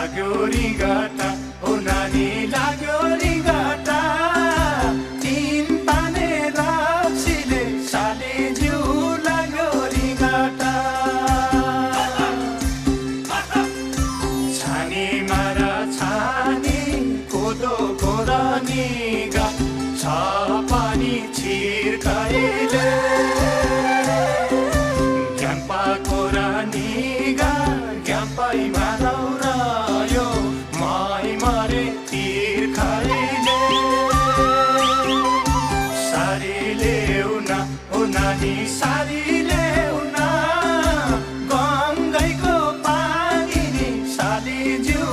लाग्यो रिङ्गटा ओ नानी लाग्यो रिङ्गटा तिन ताने रक्सीले साले जिउ लाग्यो रिङ्गटा छानी मारा छानी कोदो कोरानी गा छ पानी छिर कहिले ग्याम्पा कोरानी गा ग्याम्पाई मारौरायो माई मारे तिर खाइले सारी ल्याउना ओ नानी सारी ल्याउना गङ्गैको पानी नि साली जिउ